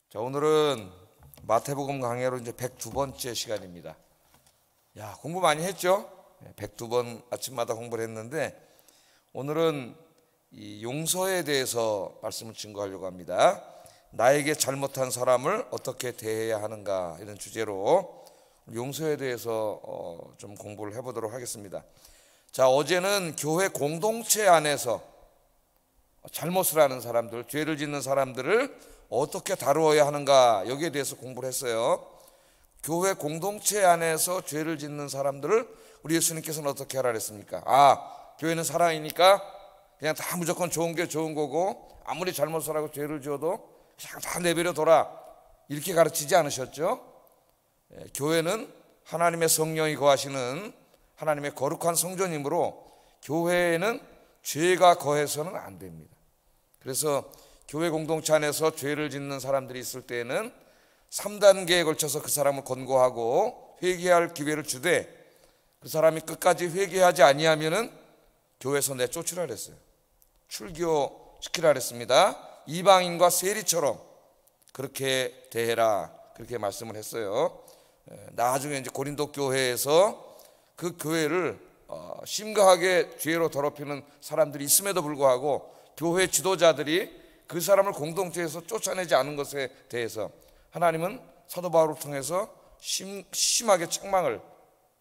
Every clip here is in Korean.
자, 오늘은 마태복음 강해로 이제 102번째 시간입니다. 야, 공부 많이 했죠? 102번 아침마다 공부를 했는데 오늘은 이 용서에 대해서 말씀을 증거하려고 합니다. 나에게 잘못한 사람을 어떻게 대해야 하는가, 이런 주제로 용서에 대해서 좀 공부를 해보도록 하겠습니다. 자, 어제는 교회 공동체 안에서 잘못을 하는 사람들, 죄를 짓는 사람들을 어떻게 다루어야 하는가, 여기에 대해서 공부를 했어요. 교회 공동체 안에서 죄를 짓는 사람들을 우리 예수님께서는 어떻게 하라 그랬습니까? 교회는 사랑이니까 그냥 다 무조건 좋은 게 좋은 거고, 아무리 잘못을 하고 죄를 지어도 그냥 다 내버려 둬라, 이렇게 가르치지 않으셨죠? 교회는 하나님의 성령이 거하시는 하나님의 거룩한 성전이므로 교회에는 죄가 거해서는 안 됩니다. 그래서 교회 공동체 안에서 죄를 짓는 사람들이 있을 때에는 3단계에 걸쳐서 그 사람을 권고하고 회개할 기회를 주되, 그 사람이 끝까지 회개하지 아니하면은 교회에서 내쫓으라 그랬어요. 출교시키라 그랬습니다. 이방인과 세리처럼 그렇게 대해라, 그렇게 말씀을 했어요. 나중에 이제 고린도 교회에서 그 교회를 심각하게 죄로 더럽히는 사람들이 있음에도 불구하고 교회 지도자들이 그 사람을 공동체에서 쫓아내지 않은 것에 대해서 하나님은 사도 바울을 통해서 심하게 책망을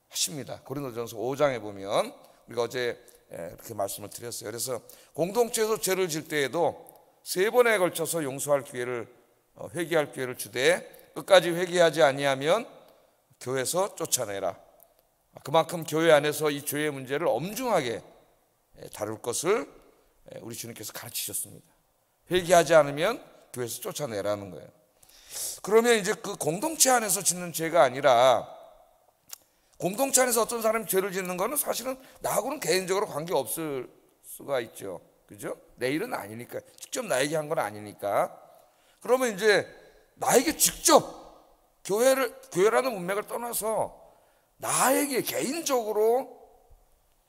하십니다. 고린도전서 5장에 보면 우리가 어제 그렇게 말씀을 드렸어요. 그래서 공동체에서 죄를 질 때에도 3번에 걸쳐서 용서할 기회를, 회개할 기회를 주되 끝까지 회개하지 아니하면 교회에서 쫓아내라. 그만큼 교회 안에서 이 죄의 문제를 엄중하게 다룰 것을 우리 주님께서 가르치셨습니다. 회개하지 않으면 교회에서 쫓아내라는 거예요. 그러면 이제 그 공동체 안에서 짓는 죄가 아니라, 공동체 안에서 어떤 사람이 죄를 짓는 거는 사실은 나하고는 개인적으로 관계없을 수가 있죠. 그죠? 내 일은 아니니까, 직접 나에게 한 건 아니니까. 그러면 이제 나에게 직접 교회라는 문맥을 떠나서 나에게 개인적으로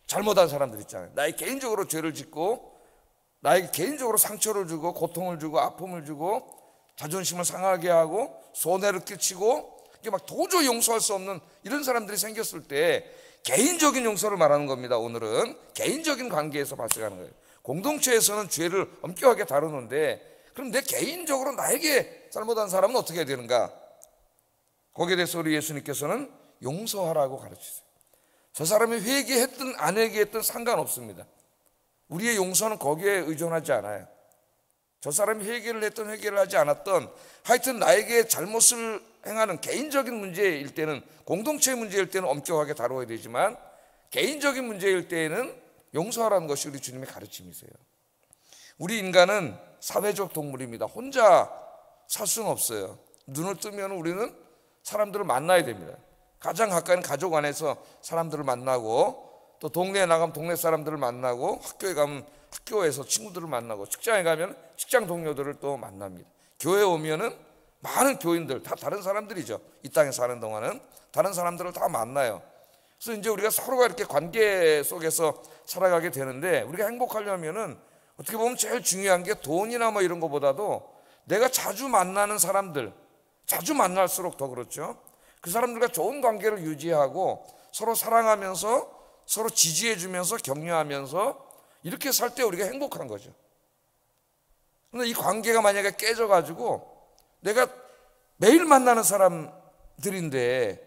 잘못한 사람들 있잖아요. 나에게 개인적으로 죄를 짓고 나에게 개인적으로 상처를 주고 고통을 주고 아픔을 주고 자존심을 상하게 하고 손해를 끼치고, 이게 막 도저히 용서할 수 없는 이런 사람들이 생겼을 때 개인적인 용서를 말하는 겁니다. 오늘은 개인적인 관계에서 발생하는 거예요. 공동체에서는 죄를 엄격하게 다루는데, 그럼 내 개인적으로 나에게 잘못한 사람은 어떻게 해야 되는가? 거기에 대해서 우리 예수님께서는 용서하라고 가르치세요. 저 사람이 회개했든 안 회개했든 상관없습니다. 우리의 용서는 거기에 의존하지 않아요. 저 사람이 회개를 했든 회개를 하지 않았든 하여튼 나에게 잘못을 행하는 개인적인 문제일 때는, 공동체의 문제일 때는 엄격하게 다루어야 되지만 개인적인 문제일 때에는 용서하라는 것이 우리 주님의 가르침이세요. 우리 인간은 사회적 동물입니다. 혼자 살 수는 없어요. 눈을 뜨면 우리는 사람들을 만나야 됩니다. 가장 가까이는 가족 안에서 사람들을 만나고, 또 동네에 나가면 동네 사람들을 만나고, 학교에 가면 학교에서 친구들을 만나고, 직장에 가면 직장 동료들을 또 만납니다. 교회에 오면은 많은 교인들, 다 다른 사람들이죠. 이 땅에 사는 동안은 다른 사람들을 다 만나요. 그래서 이제 우리가 서로가 이렇게 관계 속에서 살아가게 되는데, 우리가 행복하려면은 어떻게 보면 제일 중요한 게 돈이나 뭐 이런 것보다도 내가 자주 만나는 사람들, 자주 만날수록 더 그렇죠. 그 사람들과 좋은 관계를 유지하고 서로 사랑하면서 서로 지지해주면서 격려하면서 이렇게 살 때 우리가 행복한 거죠. 그런데 이 관계가 만약에 깨져가지고 내가 매일 만나는 사람들인데,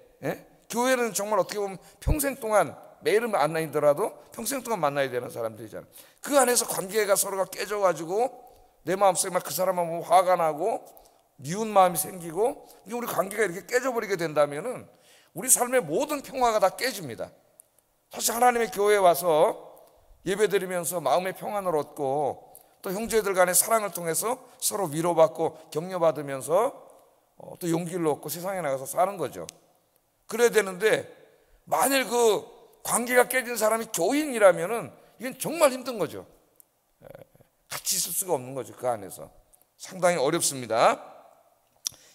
교회는 정말 어떻게 보면 평생 동안 매일은 안 만나더라도 평생 동안 만나야 되는 사람들이잖아요. 그 안에서 관계가 서로가 깨져가지고 내 마음속에 막 그 사람하고 화가 나고 미운 마음이 생기고, 우리 관계가 이렇게 깨져버리게 된다면은 우리 삶의 모든 평화가 다 깨집니다. 사실 하나님의 교회에 와서 예배드리면서 마음의 평안을 얻고, 또 형제들 간의 사랑을 통해서 서로 위로받고 격려받으면서 또 용기를 얻고 세상에 나가서 사는 거죠. 그래야 되는데, 만일 그 관계가 깨진 사람이 교인이라면은 이건 정말 힘든 거죠. 같이 있을 수가 없는 거죠. 그 안에서 상당히 어렵습니다.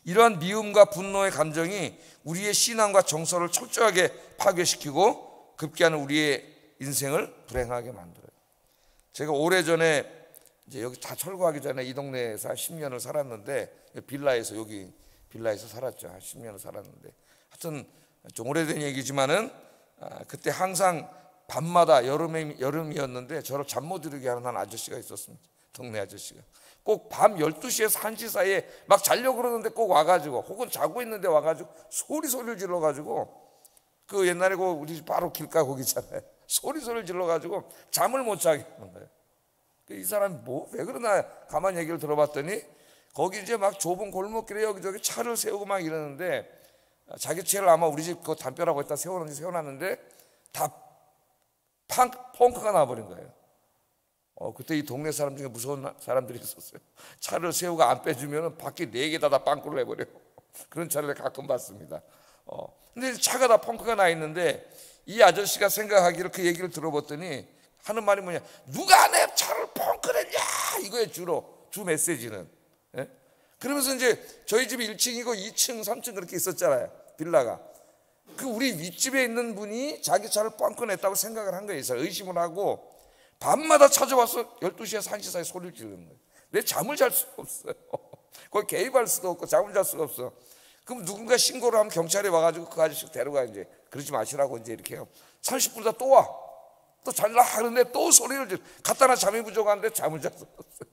이러한 미움과 분노의 감정이 우리의 신앙과 정서를 철저하게 파괴시키고 급기야는 우리의 인생을 불행하게 만들어요. 제가 오래전에 이제 여기 다 철거하기 전에 이 동네에서 한 10년을 살았는데, 빌라에서, 여기 빌라에서 살았죠. 한 10년을 살았는데, 하여튼 좀 오래된 얘기지만은 그때 항상 밤마다 여름이었는데 저를 잠 못 이루게 하는 한 아저씨가 있었습니다. 동네 아저씨가 꼭 밤 12시에서 1시 사이에 막 자려고 그러는데 꼭 와가지고, 혹은 자고 있는데 와가지고 소리를 질러가지고, 그 옛날에 그 우리 집 바로 길가 거기잖아요. 소리를 질러가지고 잠을 못 자게 하는 거예요. 이 사람이 뭐 왜 그러나 가만히 얘기를 들어봤더니, 거기 이제 막 좁은 골목길에 여기저기 차를 세우고 막 이러는데, 자기 차를 아마 우리 집 그 담벼락 에다 세워놨는데 다 펑크가 나버린 거예요. 그때 이 동네 사람 중에 무서운 사람들이 있었어요. 차를 세우고 안 빼주면 바퀴 4개 다 빵꾸를 내버려요. 그런 차를 가끔 봤습니다. 근데 차가 다 펑크가 나 있는데, 이 아저씨가 생각하기를, 그 얘기를 들어봤더니 하는 말이 뭐냐, 누가 내 차를 펑크냈냐, 이거에 주 메시지는. 예? 그러면서 이제 저희 집이 1층이고 2층 3층 그렇게 있었잖아요, 빌라가. 그 우리 윗집에 있는 분이 자기 차를 펑크냈다고 생각을 한 거예요. 의심을 하고 밤마다 찾아와서 12시에서 1시 사이 소리를 지르는 거예요. 내 잠을 잘 수가 없어요. 거기 개입할 수도 없고 잠을 잘 수가 없어. 그럼 누군가 신고를 하면 경찰이 와가지고 그 아저씨 데려가, 이제 그러지 마시라고 이제 이렇게 하고 30분 있다 또 와. 또 잘라 하는데 또 소리를 지르. 갖다나 잠이 부족한데 잠을 잘 수가 없어요.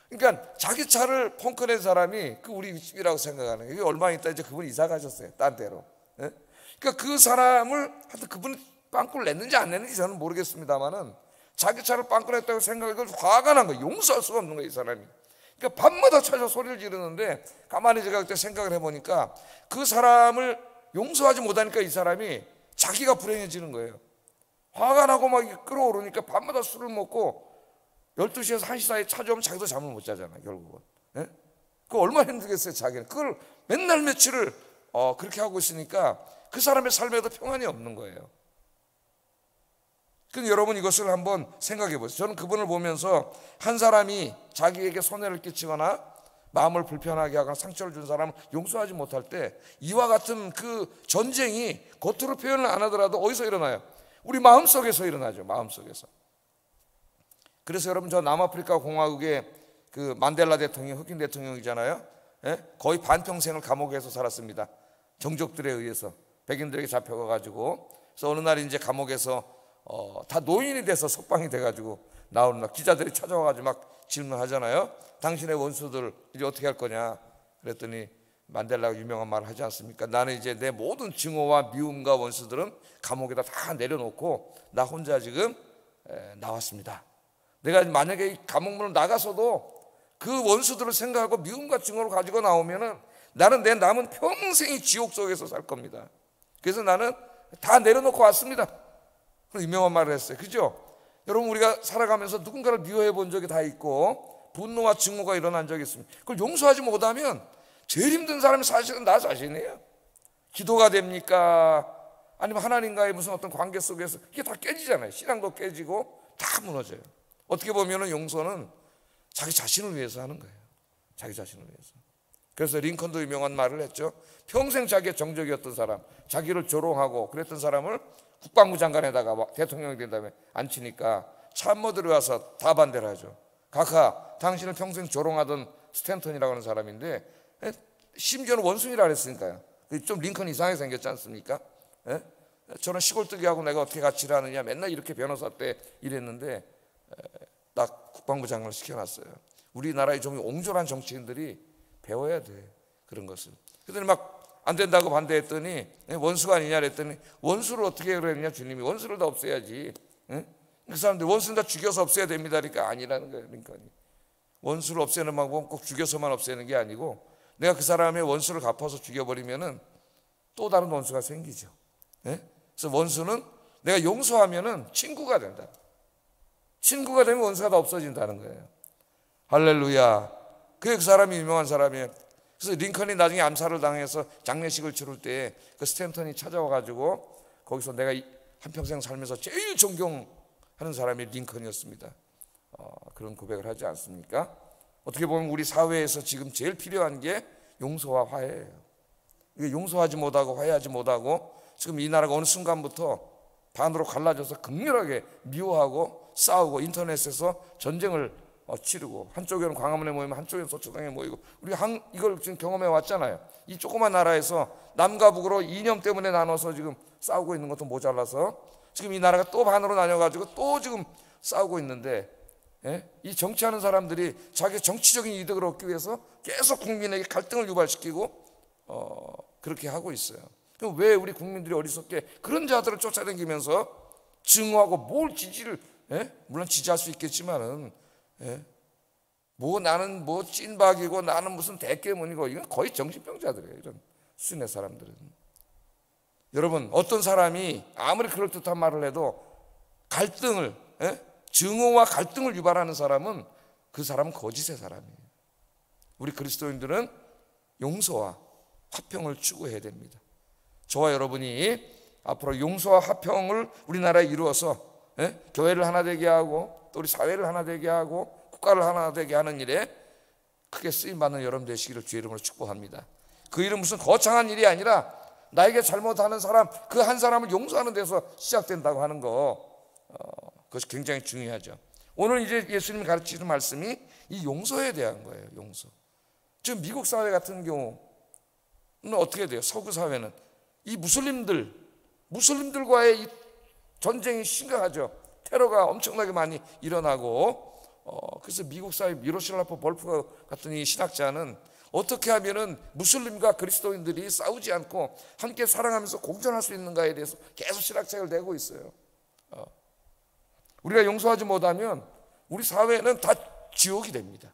그러니까 자기 차를 펑크낸 사람이 그 우리 윗집이라고 생각하는 거예요. 얼마 있다 이제 그분이 이사 가셨어요, 딴 데로. 예? 그러니까 그 사람을, 하여튼 그분이 빵꾸를 냈는지 안 냈는지 저는 모르겠습니다만은, 자기 차를 빵꾸 냈다고 생각하고 화가 난 거예요. 용서할 수가 없는 거예요, 이 사람이. 그러니까 밤마다 찾아 소리를 지르는데, 가만히 제가 그때 생각을 해보니까 그 사람을 용서하지 못하니까 이 사람이 자기가 불행해지는 거예요. 화가 나고 막 끌어오르니까 밤마다 술을 먹고 12시에서 1시 사이에 찾아오면 자기도 잠을 못 자잖아요, 결국은. 예? 그거 얼마나 힘들겠어요, 자기는. 그걸 맨날 며칠을 그렇게 하고 있으니까 그 사람의 삶에도 평안이 없는 거예요. 그럼 여러분 이것을 한번 생각해 보세요. 저는 그분을 보면서 한 사람이 자기에게 손해를 끼치거나 마음을 불편하게 하거나 상처를 준 사람을 용서하지 못할 때, 이와 같은 그 전쟁이 겉으로 표현을 안 하더라도 어디서 일어나요? 우리 마음속에서 일어나죠, 마음속에서. 그래서 여러분, 저 남아프리카 공화국의 그 만델라 대통령, 흑인 대통령이잖아요. 예? 거의 반평생을 감옥에서 살았습니다. 정족들에 의해서 백인들에게 잡혀가가지고. 그래서 어느 날 이제 감옥에서 다 노인이 돼서 석방이 돼가지고 나오는 날 기자들이 찾아와가지고 막 질문하잖아요. 당신의 원수들 이제 어떻게 할 거냐 그랬더니, 만델라가 유명한 말을 하지 않습니까? 나는 이제 내 모든 증오와 미움과 원수들은 감옥에다 다 내려놓고 나 혼자 지금 나왔습니다. 내가 만약에 이 감옥문을 나가서도 그 원수들을 생각하고 미움과 증오를 가지고 나오면은 나는 내 남은 평생이 지옥 속에서 살 겁니다. 그래서 나는 다 내려놓고 왔습니다. 그런 유명한 말을 했어요. 그죠? 여러분, 우리가 살아가면서 누군가를 미워해 본 적이 다 있고 분노와 증오가 일어난 적이 있습니다. 그걸 용서하지 못하면 제일 힘든 사람이 사실은 나 자신이에요. 기도가 됩니까? 아니면 하나님과의 무슨 어떤 관계 속에서 이게 다 깨지잖아요. 신앙도 깨지고 다 무너져요. 어떻게 보면 용서는 자기 자신을 위해서 하는 거예요. 자기 자신을 위해서. 그래서 링컨도 유명한 말을 했죠. 평생 자기의 정적이었던 사람, 자기를 조롱하고 그랬던 사람을 국방부 장관에다가 대통령이 된 다음에 앉히니까 참모들이 와서 다 반대를 하죠. 각하, 당신을 평생 조롱하던 스탠턴이라고 하는 사람인데, 심지어는 원숭이라 그랬으니까요. 좀 링컨 이상하게 생겼지 않습니까? 예? 저는 시골뜨기하고 내가 어떻게 같이 일하느냐, 맨날 이렇게 변호사 때 일했는데 딱 국방부 장관을 시켜놨어요. 우리나라의 좀 옹졸한 정치인들이 배워야 돼, 그런 것을. 그랬더니 막 안 된다고 반대했더니, 원수가 아니냐 그랬더니, 원수를 어떻게 그랬냐, 주님이 원수를 다 없애야지. 그 사람들 원수는 다 죽여서 없애야 됩니다. 그러니까 아니라는 거예요, 링컨이. 원수를 없애는 방법은 꼭 죽여서만 없애는 게 아니고, 내가 그 사람의 원수를 갚아서 죽여버리면은 또 다른 원수가 생기죠. 그래서 원수는 내가 용서하면은 친구가 된다. 친구가 되면 원수가 다 없어진다는 거예요. 할렐루야. 그게 그 사람이 유명한 사람이에요. 그래서 링컨이 나중에 암살을 당해서 장례식을 치를 때 그 스탠턴이 찾아와가지고 거기서 내가 한평생 살면서 제일 존경하는 사람이 링컨이었습니다. 그런 고백을 하지 않습니까? 어떻게 보면 우리 사회에서 지금 제일 필요한 게 용서와 화해예요. 이게 용서하지 못하고 화해하지 못하고 지금 이 나라가 어느 순간부터 반으로 갈라져서 극렬하게 미워하고 싸우고 인터넷에서 전쟁을 치르고, 한쪽에는 광화문에 모이면 한쪽에는 서초동에 모이고, 우리 이걸 지금 경험해 왔잖아요. 이 조그만 나라에서 남과 북으로 이념 때문에 나눠서 지금 싸우고 있는 것도 모자라서 지금 이 나라가 또 반으로 나뉘어가지고 또 지금 싸우고 있는데, 이 정치하는 사람들이 자기 정치적인 이득을 얻기 위해서 계속 국민에게 갈등을 유발시키고 그렇게 하고 있어요. 그럼 왜 우리 국민들이 어리석게 그런 자들을 쫓아다니면서 증오하고 뭘 지지를, 물론 지지할 수 있겠지만은, 뭐 나는 뭐 찐박이고 나는 무슨 대깨문이고, 이건 거의 정신병자들이에요, 이런 수준의 사람들은. 여러분, 어떤 사람이 아무리 그럴듯한 말을 해도 갈등을, 증오와 갈등을 유발하는 사람은 그 사람은 거짓의 사람이에요. 우리 그리스도인들은 용서와 화평을 추구해야 됩니다. 저와 여러분이 앞으로 용서와 화평을 우리나라에 이루어서 교회를 하나 되게 하고 또 우리 사회를 하나 되게 하고 국가를 하나 되게 하는 일에 크게 쓰임받는 여러분 되시기를 주의 이름으로 축복합니다. 그 일은 무슨 거창한 일이 아니라 나에게 잘못하는 사람, 그 한 사람을 용서하는 데서 시작된다고 하는 거, 그것이 굉장히 중요하죠. 오늘 이제 예수님이 가르치는 말씀이 이 용서에 대한 거예요. 용서. 지금 미국 사회 같은 경우는 어떻게 돼요? 서구 사회는 이 무슬림들과의 이 전쟁이 심각하죠. 테러가 엄청나게 많이 일어나고, 그래서 미국 사회 미로슬라프 볼프 같은 이 신학자는 어떻게 하면은 무슬림과 그리스도인들이 싸우지 않고 함께 사랑하면서 공존할 수 있는가에 대해서 계속 신학책을 내고 있어요. 우리가 용서하지 못하면 우리 사회는 다 지옥이 됩니다.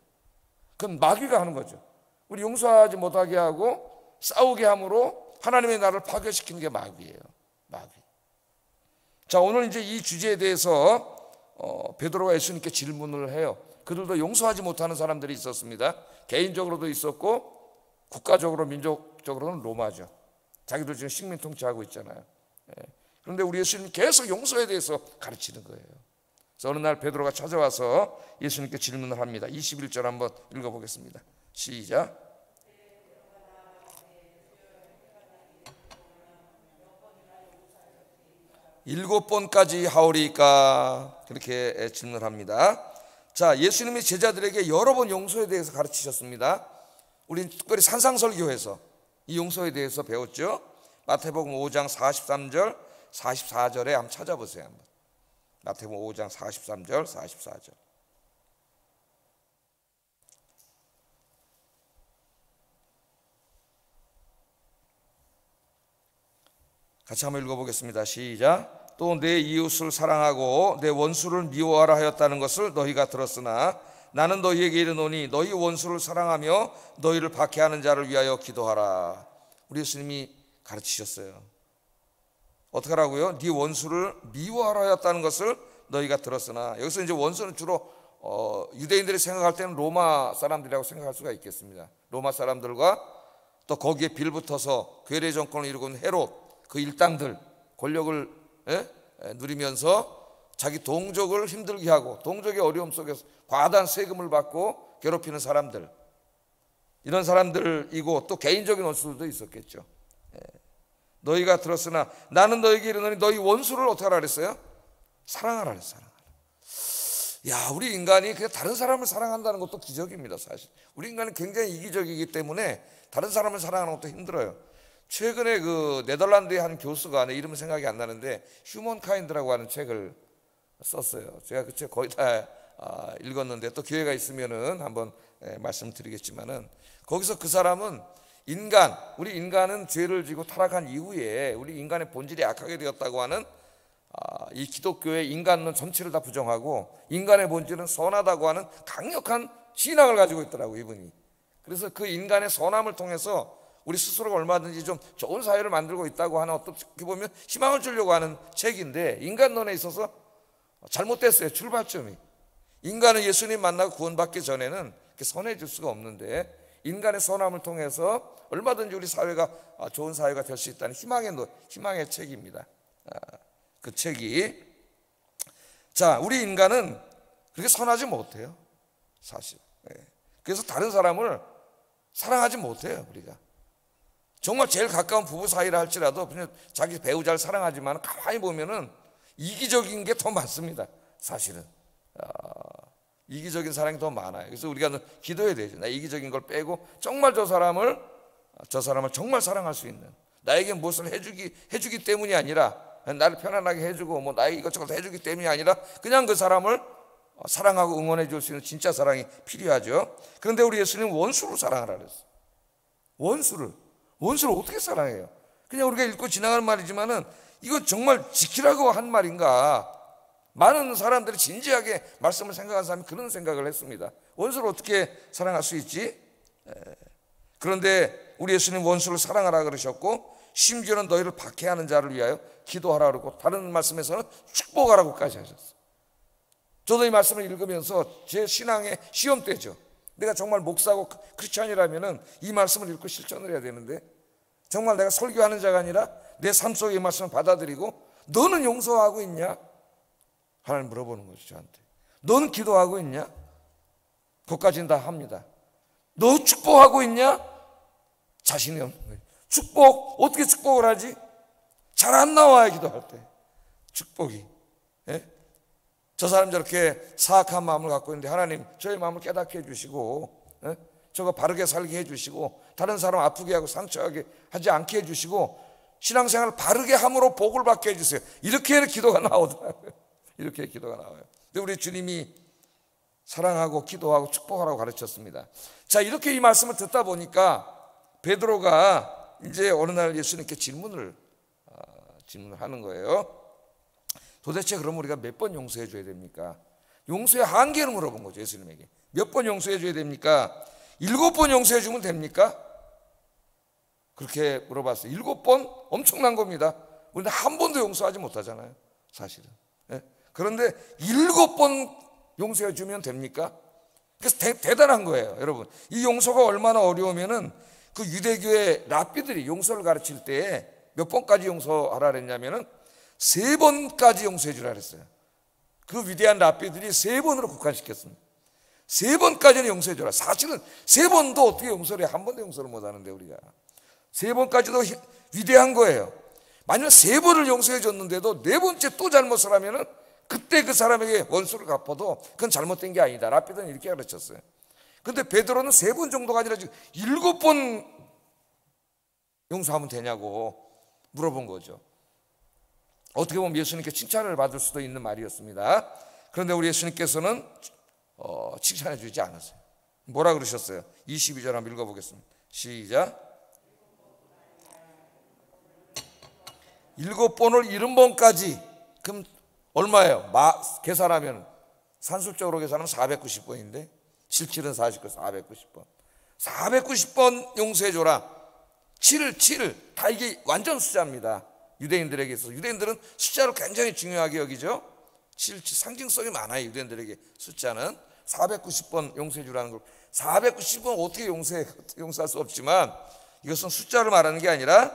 그건 마귀가 하는 거죠. 우리 용서하지 못하게 하고 싸우게 함으로 하나님의 나라를 파괴시키는 게 마귀예요. 마귀. 자, 오늘 이제 이 주제에 대해서 베드로가 예수님께 질문을 해요. 그들도 용서하지 못하는 사람들이 있었습니다. 개인적으로도 있었고 국가적으로, 민족적으로는 로마죠. 자기들 지금 식민 통치하고 있잖아요. 그런데 우리 예수님이 계속 용서에 대해서 가르치는 거예요. 그래서 어느 날 베드로가 찾아와서 예수님께 질문을 합니다. 21절 한번 읽어보겠습니다. 시작. 일곱 번까지 하오리까? 그렇게 질문합니다. 자, 예수님이 제자들에게 여러 번 용서에 대해서 가르치셨습니다. 우리는 특별히 산상설교에서 이 용서에 대해서 배웠죠. 마태복음 5장 43절 44절에 한번 찾아보세요. 한번. 마태복음 5장 43절 44절. 같이 한번 읽어보겠습니다. 시작. 또 내 이웃을 사랑하고 내 원수를 미워하라 하였다는 것을 너희가 들었으나 나는 너희에게 이르노니 너희 원수를 사랑하며 너희를 박해하는 자를 위하여 기도하라. 우리 예수님이 가르치셨어요. 어떻게 하라고요? 네 원수를 미워하라 하였다는 것을 너희가 들었으나, 여기서 이제 원수는 주로 유대인들이 생각할 때는 로마 사람들이라고 생각할 수가 있겠습니다. 로마 사람들과 또 거기에 빌붙어서 괴뢰 정권을 이루고 있는 헤롯, 그 일당들, 권력을 누리면서 자기 동족을 힘들게 하고 동족의 어려움 속에서 과다한 세금을 받고 괴롭히는 사람들, 이런 사람들이고 또 개인적인 원수들도 있었겠죠. 너희가 들었으나 나는 너희에게 이르노니 너희 원수를 어떻게 하라 그랬어요? 사랑하라 그랬어요. 야, 우리 인간이 그냥 다른 사람을 사랑한다는 것도 기적입니다. 사실 우리 인간은 굉장히 이기적이기 때문에 다른 사람을 사랑하는 것도 힘들어요. 최근에 그 네덜란드의 한 교수가, 내 이름은 생각이 안 나는데 휴먼카인드라고 하는 책을 썼어요. 제가 그 책 거의 다 읽었는데 또 기회가 있으면은 한번 말씀드리겠지만은, 거기서 그 사람은 우리 인간은 죄를 지고 타락한 이후에 우리 인간의 본질이 악하게 되었다고 하는 이 기독교의 인간론 전체를 다 부정하고 인간의 본질은 선하다고 하는 강력한 신앙을 가지고 있더라고요, 이분이. 그래서 그 인간의 선함을 통해서 우리 스스로가 얼마든지 좀 좋은 사회를 만들고 있다고 하는, 어떻게 보면 희망을 주려고 하는 책인데, 인간론에 있어서 잘못됐어요. 출발점이. 인간은 예수님 만나고 구원받기 전에는 선해질 수가 없는데, 인간의 선함을 통해서 얼마든지 우리 사회가 좋은 사회가 될 수 있다는 희망의 책입니다. 그 책이. 자, 우리 인간은 그렇게 선하지 못해요, 사실. 그래서 다른 사람을 사랑하지 못해요. 우리가 정말 제일 가까운 부부 사이라 할지라도 그냥 자기 배우자를 사랑하지만 가만히 보면은 이기적인 게 더 많습니다, 사실은. 이기적인 사랑이 더 많아요. 그래서 우리가 기도해야 되죠. 나 이기적인 걸 빼고 정말 저 사람을 정말 사랑할 수 있는, 나에게 무엇을 해주기 때문이 아니라, 나를 편안하게 해주고 뭐 나에게 이것저것 해주기 때문이 아니라 그냥 그 사람을 사랑하고 응원해 줄 수 있는 진짜 사랑이 필요하죠. 그런데 우리 예수님은 원수를 사랑하라 그랬어요. 원수를 어떻게 사랑해요? 그냥 우리가 읽고 지나가는 말이지만은 이거 정말 지키라고 한 말인가? 많은 사람들이 진지하게 말씀을 생각한 사람이 그런 생각을 했습니다. 원수를 어떻게 사랑할 수 있지? 그런데 우리 예수님 원수를 사랑하라 그러셨고, 심지어는 너희를 박해하는 자를 위하여 기도하라 그러고, 다른 말씀에서는 축복하라고까지 하셨어요. 저도 이 말씀을 읽으면서 제 신앙의 시험 때죠. 내가 정말 목사고 크리스찬이라면은 이 말씀을 읽고 실천을 해야 되는데, 정말 내가 설교하는 자가 아니라 내 삶 속에 이 말씀을 받아들이고, 너는 용서하고 있냐? 하나님 물어보는 거죠, 저한테. 너는 기도하고 있냐? 그것까지는 다 합니다. 너 축복하고 있냐? 자신이 없는 거예요. 축복, 어떻게 축복을 하지? 잘 안 나와요, 기도할 때. 축복이. 예? 저 사람 저렇게 사악한 마음을 갖고 있는데 하나님 저의 마음을 깨닫게 해주시고, 예? 저거 바르게 살게 해주시고, 다른 사람 아프게 하고 상처하게 하지 않게 해주시고, 신앙생활을 바르게 함으로 복을 받게 해주세요. 이렇게 기도가 나오더라고요. 이렇게 기도가 나와요. 근데 우리 주님이 사랑하고 기도하고 축복하라고 가르쳤습니다. 자, 이렇게 이 말씀을 듣다 보니까 베드로가 이제 어느 날 예수님께 질문을 하는 거예요. 도대체 그럼 우리가 몇 번 용서해 줘야 됩니까? 용서의 한계를 물어본 거죠, 예수님에게. 몇 번 용서해 줘야 됩니까? 7번 용서해 주면 됩니까? 그렇게 물어봤어요. 7번? 엄청난 겁니다. 우리는 한 번도 용서하지 못하잖아요, 사실은. 예? 그런데 7번 용서해 주면 됩니까? 그래서 대단한 거예요, 여러분. 이 용서가 얼마나 어려우면은 그 유대교의 랍비들이 용서를 가르칠 때 몇 번까지 용서하라 그랬냐면은 3번까지 용서해 주라 그랬어요. 그 위대한 랍비들이 3번으로 국한시켰습니다. 3번까지는 용서해 주라. 사실은 3번도 어떻게 용서를 해? 한 번도 용서를 못 하는데 우리가. 3번까지도 위대한 거예요. 만약 3번을 용서해 줬는데도 4번째 또 잘못을 하면은 그때 그 사람에게 원수를 갚아도 그건 잘못된 게 아니다. 랍비들은 이렇게 가르쳤어요. 근데 베드로는 3번 정도가 아니라 지금 7번 용서하면 되냐고 물어본 거죠. 어떻게 보면 예수님께 칭찬을 받을 수도 있는 말이었습니다. 그런데 우리 예수님께서는 칭찬해 주지 않았어요. 뭐라 그러셨어요? 22절 한번 읽어보겠습니다. 시작. 7번을 70번까지. 그럼 얼마예요? 계산하면, 산술적으로 계산하면 490번인데 77은 49, 490번. 490번 용서해줘라. 7 다 이게 완전 숫자입니다. 유대인들에게 있어서. 유대인들은 숫자를 굉장히 중요하게 여기죠. 7 상징성이 많아요, 유대인들에게. 숫자는 490번 용서해주라는 걸. 490번 어떻게 용서할 수 없지만, 이것은 숫자를 말하는 게 아니라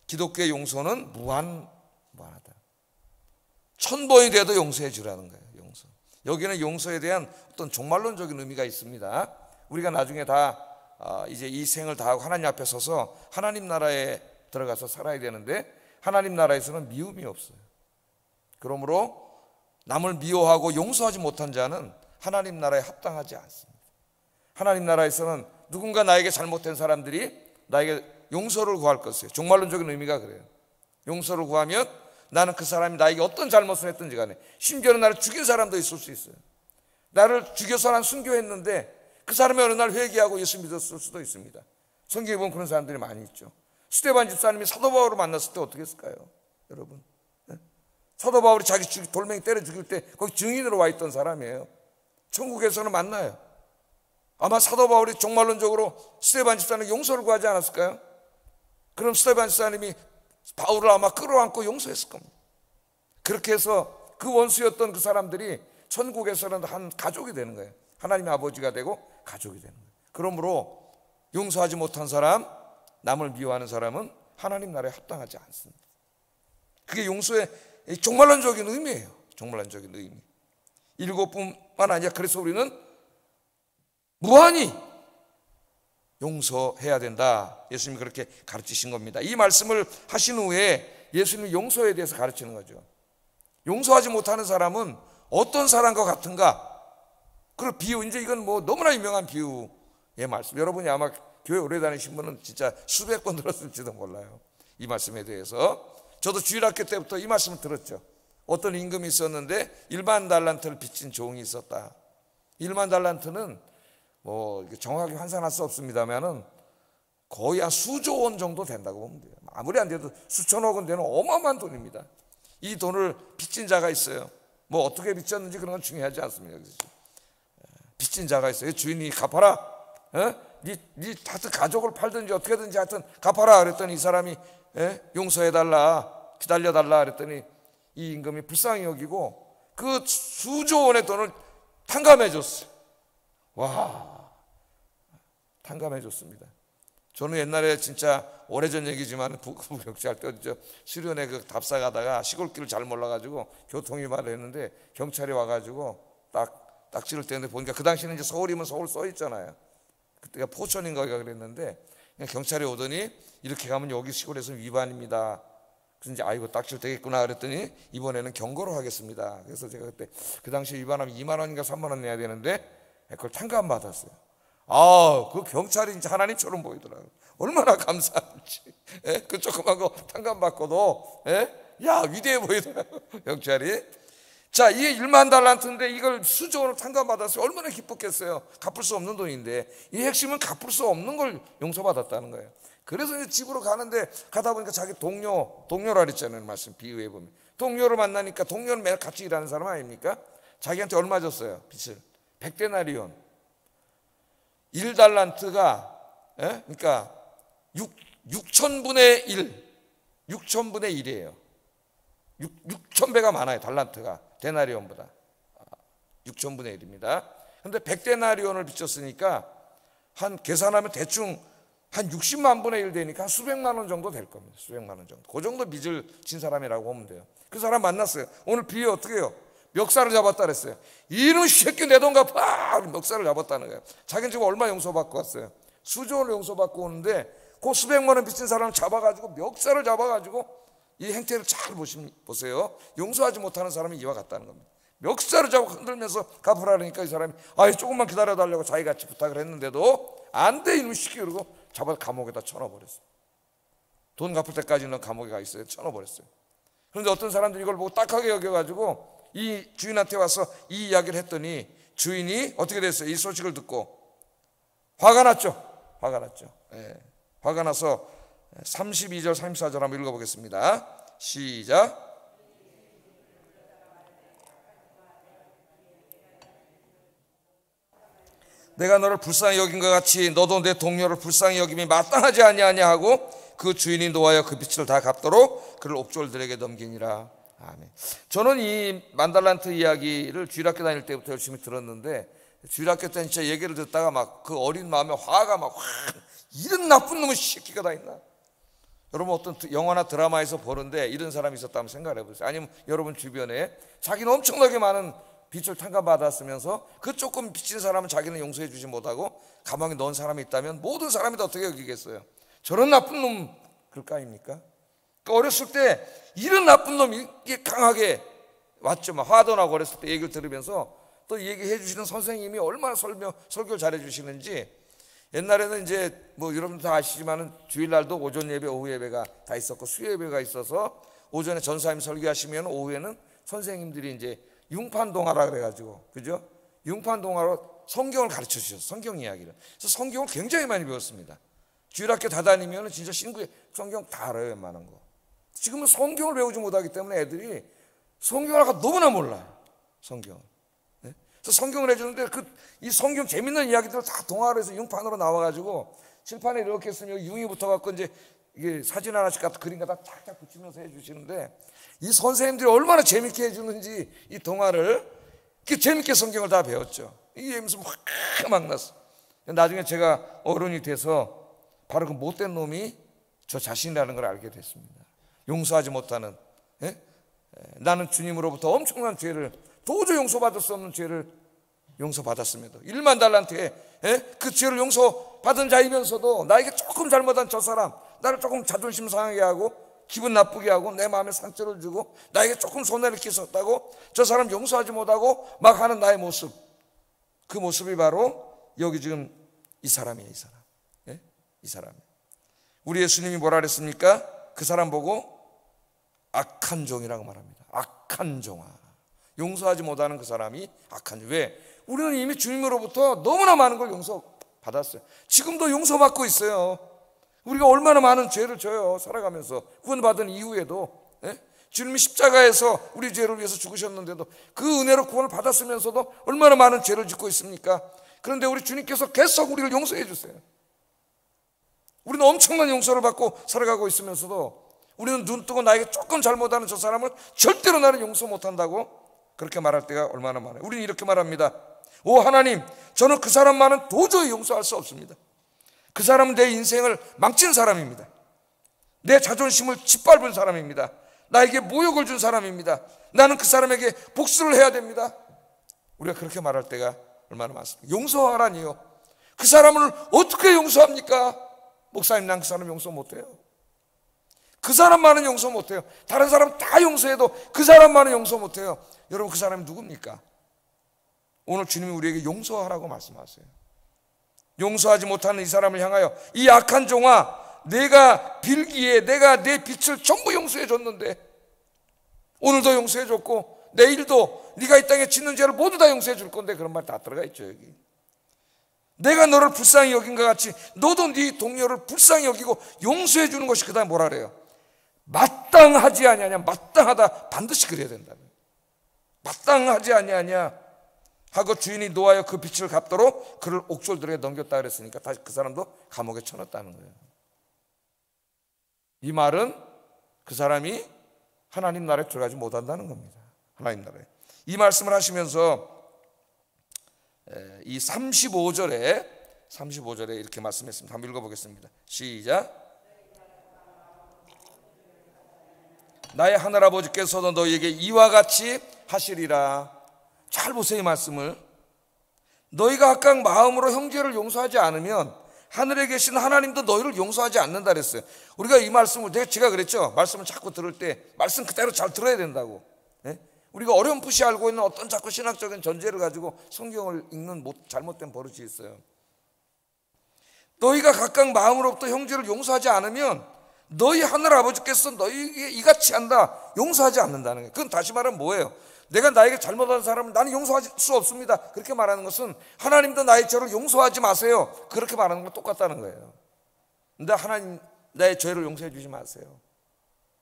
기독교의 용서는 무한하다. 1000번이 돼도 용서해 주라는 거예요. 용서. 여기는 용서에 대한 어떤 종말론적인 의미가 있습니다. 우리가 나중에 다 이제 이 생을 다하고 하나님 앞에 서서 하나님 나라에 들어가서 살아야 되는데, 하나님 나라에서는 미움이 없어요. 그러므로 남을 미워하고 용서하지 못한 자는 하나님 나라에 합당하지 않습니다. 하나님 나라에서는 누군가 나에게 잘못된 사람들이 나에게 용서를 구할 것이에요. 종말론적인 의미가 그래요. 용서를 구하면 나는 그 사람이 나에게 어떤 잘못을 했든지 간에, 심지어는 나를 죽인 사람도 있을 수 있어요. 나를 죽여서 난 순교했는데 그 사람이 어느 날 회개하고 예수 믿었을 수도 있습니다. 성경에 보면 그런 사람들이 많이 있죠. 스데반 집사님이 사도 바울을 만났을 때 어떻게 했을까요, 여러분? 네? 사도 바울이 자기 돌멩이 때려 죽일 때 거기 증인으로 와 있던 사람이에요. 천국에서는 만나요. 아마 사도 바울이 종말론적으로 스데반 집사님에게 용서를 구하지 않았을까요? 그럼 스데반 집사님이 바울을 아마 끌어안고 용서했을 겁니다. 그렇게 해서 그 원수였던 그 사람들이 천국에서는 한 가족이 되는 거예요. 하나님의 아버지가 되고 가족이 되는 거예요. 그러므로 용서하지 못한 사람, 남을 미워하는 사람은 하나님 나라에 합당하지 않습니다. 그게 용서의 종말론적인 의미예요. 종말론적인 의미. 7뿐만 아니라 그래서 우리는 무한히 용서해야 된다. 예수님이 그렇게 가르치신 겁니다. 이 말씀을 하신 후에 예수님이 용서에 대해서 가르치는 거죠. 용서하지 못하는 사람은 어떤 사람과 같은가? 그 비유, 이제 이건 뭐 너무나 유명한 비유의 말씀. 여러분이 아마 교회 오래 다니신 분은 진짜 수백 번 들었을지도 몰라요, 이 말씀에 대해서. 저도 주일학교 때부터 이 말씀을 들었죠. 어떤 임금이 있었는데 1만 달란트를 빚진 종이 있었다. 1만 달란트는 뭐 정확하게 환산할 수 없습니다만은 거의 한 수조 원 정도 된다고 보면 돼요. 아무리 안 돼도 수천억 원 되는 어마어마한 돈입니다. 이 돈을 빚진 자가 있어요. 뭐 어떻게 빚졌는지 그런 건 중요하지 않습니다. 그렇죠? 빚진 자가 있어요. 주인이 갚아라. 네 하여튼 가족을 팔든지 어떻게든지 하여튼 갚아라 그랬더니 이 사람이 용서해달라, 기다려달라 그랬더니 이 임금이 불쌍히 여기고 그 수조 원의 돈을 탕감해 줬어요. 와, 탕감해 줬습니다. 저는 옛날에 진짜 오래전 얘기지만 부경찰 때 수련회 그 답사 가다가 시골길을 잘 몰라가지고 교통위반을 했는데 경찰이 와가지고 딱 지를 때는데 보니까 그 당시에는 이제 서울이면 서울 써 있잖아요. 그때가 포천인가 그랬는데 그냥 경찰이 오더니 이렇게 가면 여기 시골에서 위반입니다. 그래서 이제 아이고 딱질 되겠구나 그랬더니 이번에는 경고로 하겠습니다. 그래서 제가 그때 그 당시에 위반하면 2만 원인가 3만 원 내야 되는데 그걸 탕감 받았어요. 그 경찰이 이제 하나님처럼 보이더라고요. 얼마나 감사한지. 그 조그만 거 탕감 받고도 야 위대해 보이더라고요, 경찰이. 자, 이게 1만 달란트인데 이걸 수조 원을 탕감 받았어요. 얼마나 기뻤겠어요. 갚을 수 없는 돈인데. 이 핵심은 갚을 수 없는 걸 용서받았다는 거예요. 그래서 이제 집으로 가다 보니까 자기 동료라 그랬잖아요, 말씀 비유해 보면. 동료를 만나니까, 동료는 매일 같이 일하는 사람 아닙니까? 자기한테 얼마 줬어요, 빚을? 100데나리온. 1달란트가 그러니까 6천분의 1, 6천분의 1이에요. 6천배가 많아요, 달란트가 데나리온보다. 6천분의 1입니다. 그런데 100데나리온을 빚졌으니까 한 계산하면 대충 한 60만 분의 1 되니까 한 수백만 원 정도 될 겁니다. 수백만 원 정도. 그 정도 빚을 진 사람이라고 보면 돼요. 그 사람 만났어요. 오늘 비유 어떻게 해요? 멱살을 잡았다 그랬어요. 이놈 새끼 내 돈 갚아! 멱살을 잡았다는 거예요. 자기는 지금 얼마 용서받고 왔어요? 수조를 용서받고 오는데 그 수백만 원 빚진 사람을 잡아가지고 멱살을 잡아가지고 이 행태를 잘 보세요. 용서하지 못하는 사람이 이와 같다는 겁니다. 멱살을 잡고 흔들면서 갚으라 그러니까 이 사람이 조금만 기다려달라고 자기같이 부탁을 했는데도 안 돼 이놈 새끼 그러고 잡아서 감옥에다 쳐넣어버렸어요. 돈 갚을 때까지는 감옥에 가 있어요. 쳐넣어버렸어요. 그런데 어떤 사람들이 이걸 보고 딱하게 여겨가지고 이 주인한테 와서 이 이야기를 했더니 주인이 어떻게 됐어요? 이 소식을 듣고 화가 났죠. 화가 나서 32절 34절 한번 읽어보겠습니다. 시작. 내가 너를 불쌍히 여긴 것 같이 너도 내 동료를 불쌍히 여김이 마땅하지 아니하냐 하고 그 주인이 노하여 그 빚을 다 갚도록 그를 옥졸들에게 넘기니라. 아멘. 저는 이 만달란트 이야기를 주일학교 다닐 때부터 열심히 들었는데 주일학교 때 진짜 얘기를 듣다가 막 그 어린 마음에 화가 막 이런 나쁜 놈의 새끼가 다 있나. 여러분 어떤 영화나 드라마에서 보는데 이런 사람이 있었다면 생각해 보세요. 아니면 여러분 주변에 자기는 엄청나게 많은 빚을 탕감받았으면서 그 조금 빚진 사람은 자기는 용서해 주지 못하고 감옥에 넣은 사람이 있다면 모든 사람이 다 어떻게 여기겠어요? 저런 나쁜 놈 그럴까 아닙니까? 그러니까 어렸을 때 이런 나쁜 놈이 강하게 왔죠. 막 화도 나고 어렸을 때 얘기를 들으면서 또 얘기해 주시는 선생님이 얼마나 설교를 잘해 주시는지. 옛날에는 이제 뭐 여러분 다 아시지만은 주일날도 오전 예배, 오후 예배가 다 있었고 수요 예배가 있어서 오전에 전사님 설교하시면 오후에는 선생님들이 이제 융판동화라 그래가지고 그죠? 융판동화로 성경을 가르쳐 주셨어요. 성경 이야기를. 그래서 성경을 굉장히 많이 배웠습니다. 주일학교 다 다니면 진짜 신구에 성경 다 알아요, 웬만한 거. 지금은 성경을 배우지 못하기 때문에 애들이 성경을 너무나 몰라요. 성경을. 네? 그래서 성경을 해주는데 이 성경 재밌는 이야기들 다 동화로 해서 융판으로 나와가지고 칠판에 이렇게 쓰면 융이 붙어갖고 이제 이게 사진 하나씩 갖다 그림 갖다 탁탁 붙이면서 해주시는데 이 선생님들이 얼마나 재밌게 해주는지 이 동화를 재밌게 성경을 다 배웠죠. 이게 무슨 막 났어. 나중에 제가 어른이 돼서 바로 그 못된 놈이 저 자신이라는 걸 알게 됐습니다. 용서하지 못하는 나는 주님으로부터 엄청난 죄를 도저히 용서받을 수 없는 죄를 용서받았습니다. 1만 달란트에 그 죄를 용서받은 자이면서도 나에게 조금 잘못한 저 사람 나를 조금 자존심 상하게 하고 기분 나쁘게 하고 내 마음에 상처를 주고 나에게 조금 손해를 끼쳤다고 저 사람 용서하지 못하고 막 하는 나의 모습 그 모습이 바로 여기 지금 이 사람이에요. 이 사람. 예? 이 사람. 우리 예수님이 뭐라 그랬습니까? 그 사람 보고 악한 종이라고 말합니다. 악한 종아. 용서하지 못하는 그 사람이 악한 종. 왜? 우리는 이미 주님으로부터 너무나 많은 걸 용서받았어요. 지금도 용서받고 있어요. 우리가 얼마나 많은 죄를 져요. 살아가면서 구원받은 이후에도. 예? 주님이 십자가에서 우리 죄를 위해서 죽으셨는데도 그 은혜로 구원을 받았으면서도 얼마나 많은 죄를 짓고 있습니까? 그런데 우리 주님께서 계속 우리를 용서해 주세요. 우리는 엄청난 용서를 받고 살아가고 있으면서도 우리는 눈 뜨고 나에게 조금 잘못하는 저 사람을 절대로 나는 용서 못한다고 그렇게 말할 때가 얼마나 많아요. 우리는 이렇게 말합니다. 오 하나님, 저는 그 사람만은 도저히 용서할 수 없습니다. 그 사람은 내 인생을 망친 사람입니다. 내 자존심을 짓밟은 사람입니다. 나에게 모욕을 준 사람입니다. 나는 그 사람에게 복수를 해야 됩니다. 우리가 그렇게 말할 때가 얼마나 많습니까? 용서하라니요. 그 사람을 어떻게 용서합니까? 목사님, 난 그 사람 용서 못해요. 그 사람만은 용서 못해요. 다른 사람 다 용서해도 그 사람만은 용서 못해요. 여러분, 그 사람이 누굽니까? 오늘 주님이 우리에게 용서하라고 말씀하세요. 용서하지 못하는 이 사람을 향하여 이 악한 종아, 내가 빌기에 내가 내 빛을 전부 용서해 줬는데 오늘도 용서해 줬고 내일도 네가 이 땅에 짓는 죄를 모두 다 용서해 줄 건데, 그런 말 다 들어가 있죠. 여기 내가 너를 불쌍히 여긴 것 같이 너도 네 동료를 불쌍히 여기고 용서해 주는 것이, 그 다음에 뭐라 그래요? 마땅하지 아니하냐. 마땅하다, 반드시 그래야 된다. 마땅하지 아니하냐 하고 주인이 노하여 그 빛을 갚도록 그를 옥졸들에게 넘겼다 그랬으니까 다시 그 사람도 감옥에 쳐넣었다는 거예요. 이 말은 그 사람이 하나님 나라에 들어가지 못한다는 겁니다. 하나님 나라에. 이 말씀을 하시면서 이 35절에 이렇게 말씀했습니다. 한번 읽어보겠습니다. 시작. 나의 하늘아버지께서도 너희에게 이와 같이 하시리라. 잘 보세요, 이 말씀을. 너희가 각각 마음으로 형제를 용서하지 않으면 하늘에 계신 하나님도 너희를 용서하지 않는다 그랬어요. 우리가 이 말씀을, 제가 그랬죠. 말씀을 자꾸 들을 때 말씀 그대로 잘 들어야 된다고. 네? 우리가 어렴풋이 알고 있는 어떤 자꾸 신학적인 전제를 가지고 성경을 읽는 잘못된 버릇이 있어요. 너희가 각각 마음으로부터 형제를 용서하지 않으면 너희 하늘아버지께서 너희에게 이같이 한다, 용서하지 않는다는 거예요. 그건 다시 말하면 뭐예요? 내가 나에게 잘못한 사람을 나는 용서할 수 없습니다, 그렇게 말하는 것은 하나님도 나의 죄를 용서하지 마세요, 그렇게 말하는 건 똑같다는 거예요. 근데 하나님 나의 죄를 용서해 주지 마세요.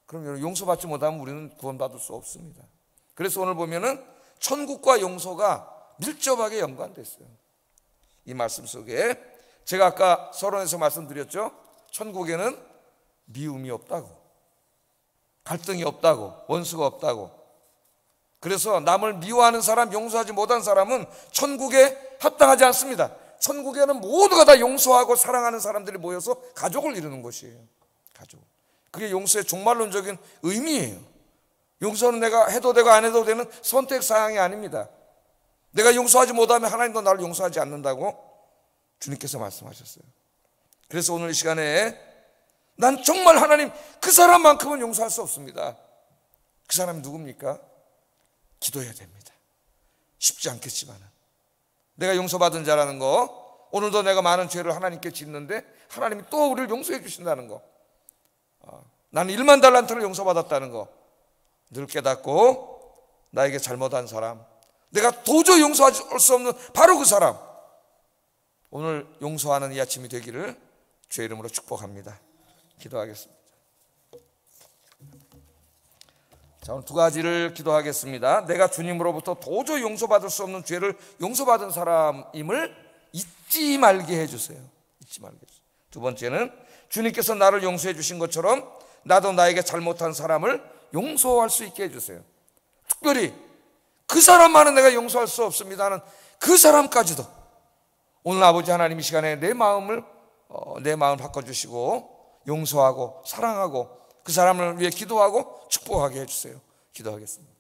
그럼 용서받지 못하면 우리는 구원받을 수 없습니다. 그래서 오늘 보면은 천국과 용서가 밀접하게 연관되어 있어요. 이 말씀 속에 제가 아까 서론에서 말씀드렸죠. 천국에는 미움이 없다고, 갈등이 없다고, 원수가 없다고. 그래서 남을 미워하는 사람, 용서하지 못한 사람은 천국에 합당하지 않습니다. 천국에는 모두가 다 용서하고 사랑하는 사람들이 모여서 가족을 이루는 것이에요. 가족. 그게 용서의 종말론적인 의미예요. 용서는 내가 해도 되고 안 해도 되는 선택사항이 아닙니다. 내가 용서하지 못하면 하나님도 나를 용서하지 않는다고 주님께서 말씀하셨어요. 그래서 오늘 이 시간에 난 정말 하나님 그 사람만큼은 용서할 수 없습니다. 그 사람이 누굽니까? 기도해야 됩니다. 쉽지 않겠지만 내가 용서받은 자라는 거, 오늘도 내가 많은 죄를 하나님께 짓는데 하나님이 또 우리를 용서해 주신다는 거, 나는 1만 달란트를 용서받았다는 거 늘 깨닫고 나에게 잘못한 사람, 내가 도저히 용서할 수 없는 바로 그 사람, 오늘 용서하는 이 아침이 되기를 주의 이름으로 축복합니다. 기도하겠습니다. 자, 오늘 두 가지를 기도하겠습니다. 내가 주님으로부터 도저히 용서받을 수 없는 죄를 용서받은 사람임을 잊지 말게 해주세요. 잊지 말게 해주세요. 두 번째는 주님께서 나를 용서해 주신 것처럼 나도 나에게 잘못한 사람을 용서할 수 있게 해주세요. 특별히 그 사람만은 내가 용서할 수 없습니다는 그 사람까지도 오늘 아버지 하나님 이 시간에 내 마음을 바꿔주시고 용서하고 사랑하고 그 사람을 위해 기도하고 축복하게 해주세요. 기도하겠습니다.